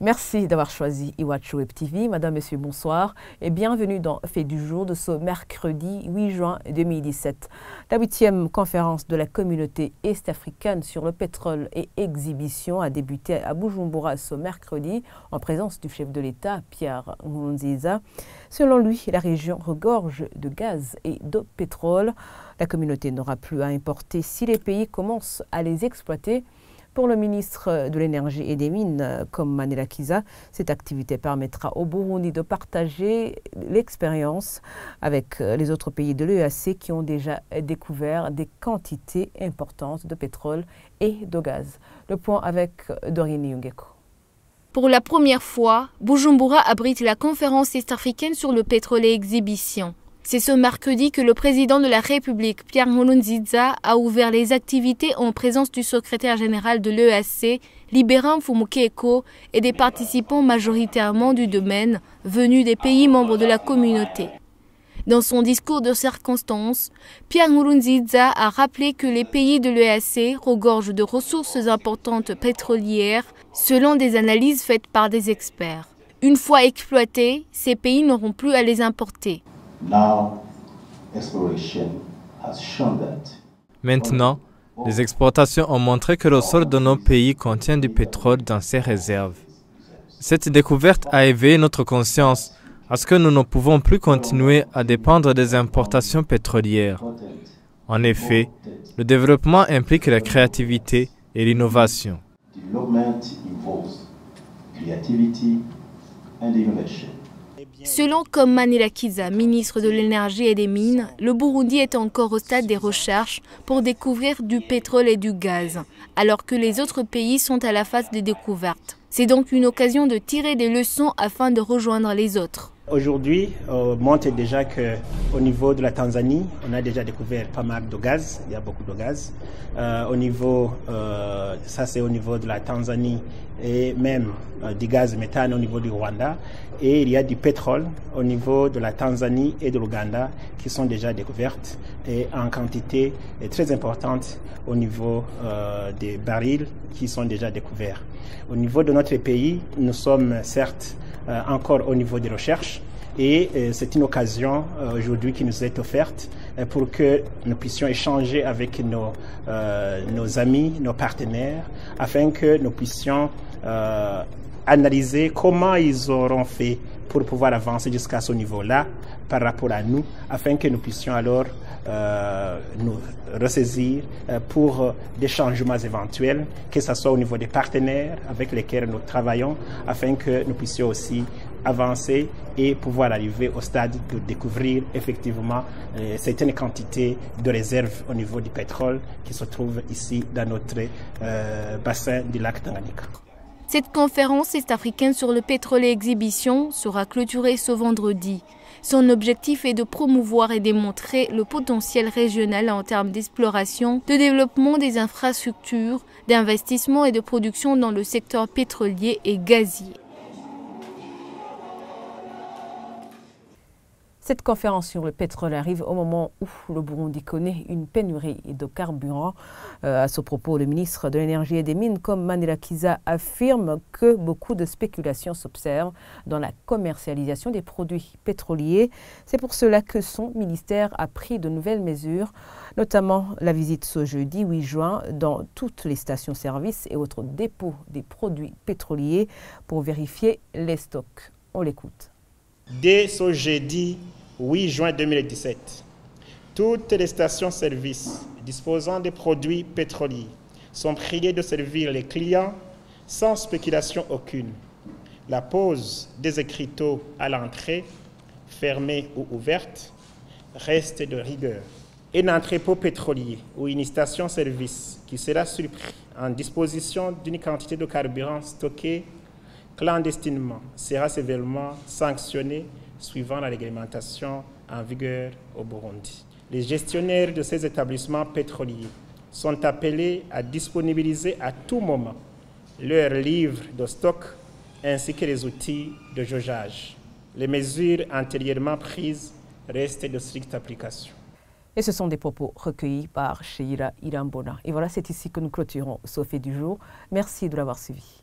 Merci d'avoir choisi Iwachu Web TV. Madame, Monsieur, bonsoir et bienvenue dans Fait du jour de ce mercredi 8 juin 2017. La 8e conférence de la communauté est-africaine sur le pétrole et exhibition a débuté à Bujumbura ce mercredi en présence du chef de l'État, Pierre Nkurunziza. Selon lui, la région regorge de gaz et de pétrole. La communauté n'aura plus à importer si les pays commencent à les exploiter. Pour le ministre de l'Énergie et des Mines, comme Manela Kiza, cette activité permettra au Burundi de partager l'expérience avec les autres pays de l'EAC qui ont déjà découvert des quantités importantes de pétrole et de gaz. Le point avec Dorine Yungeko. Pour la première fois, Bujumbura abrite la conférence est-africaine sur le pétrole et exhibition. C'est ce mercredi que le président de la République, Pierre Nkurunziza, a ouvert les activités en présence du secrétaire général de l'EAC, Libérin Mfumukeko, et des participants majoritairement du domaine, venus des pays membres de la communauté. Dans son discours de circonstance, Pierre Nkurunziza a rappelé que les pays de l'EAC regorgent de ressources importantes pétrolières, selon des analyses faites par des experts. Une fois exploitées, ces pays n'auront plus à les importer. Maintenant, les exportations ont montré que le sol de nos pays contient du pétrole dans ses réserves. Cette découverte a éveillé notre conscience à ce que nous ne pouvons plus continuer à dépendre des importations pétrolières. En effet, le développement implique la créativité et l'innovation. Selon comme Manela Kiza, ministre de l'Énergie et des Mines, le Burundi est encore au stade des recherches pour découvrir du pétrole et du gaz, alors que les autres pays sont à la phase des découvertes. C'est donc une occasion de tirer des leçons afin de rejoindre les autres. Aujourd'hui, on montre déjà qu'au niveau de la Tanzanie, on a déjà découvert pas mal de gaz, il y a beaucoup de gaz. Ça c'est au niveau de la Tanzanie et même du gaz méthane au niveau du Rwanda. Et il y a du pétrole au niveau de la Tanzanie et de l'Ouganda qui sont déjà découvertes et en quantité très importante au niveau des barils qui sont déjà découverts. Au niveau de notre pays, nous sommes certes encore au niveau des recherches et c'est une occasion aujourd'hui qui nous est offerte pour que nous puissions échanger avec nos amis, nos partenaires, afin que nous puissions analyser comment ils auront fait pour pouvoir avancer jusqu'à ce niveau-là par rapport à nous, afin que nous puissions alors nous ressaisir pour des changements éventuels, que ce soit au niveau des partenaires avec lesquels nous travaillons, afin que nous puissions aussi avancer et pouvoir arriver au stade de découvrir effectivement certaines quantités de réserves au niveau du pétrole qui se trouvent ici dans notre bassin du lac Tanganyika. Cette conférence est-africaine sur le pétrole et exhibition sera clôturée ce vendredi. Son objectif est de promouvoir et démontrer le potentiel régional en termes d'exploration, de développement des infrastructures, d'investissement et de production dans le secteur pétrolier et gazier. Cette conférence sur le pétrole arrive au moment où le Burundi connaît une pénurie de carburant. À ce propos, le ministre de l'Énergie et des Mines, comme Manela Kiza, affirme que beaucoup de spéculations s'observent dans la commercialisation des produits pétroliers. C'est pour cela que son ministère a pris de nouvelles mesures, notamment la visite ce jeudi 8 juin dans toutes les stations-service et autres dépôts des produits pétroliers pour vérifier les stocks. On l'écoute. Dès ce jeudi 8 juin 2017, toutes les stations-service disposant des produits pétroliers sont priées de servir les clients sans spéculation aucune. La pose des écriteaux à l'entrée, fermée ou ouverte, reste de rigueur. Un entrepôt pétrolier ou une station-service qui sera surpris en disposition d'une quantité de carburant stocké clandestinement sera sévèrement sanctionné suivant la réglementation en vigueur au Burundi. Les gestionnaires de ces établissements pétroliers sont appelés à disponibiliser à tout moment leurs livres de stock ainsi que les outils de jaugeage. Les mesures antérieurement prises restent de stricte application. Et ce sont des propos recueillis par Sheila Irambona. Et voilà, c'est ici que nous clôturons ce Fait du jour. Merci de l'avoir suivi.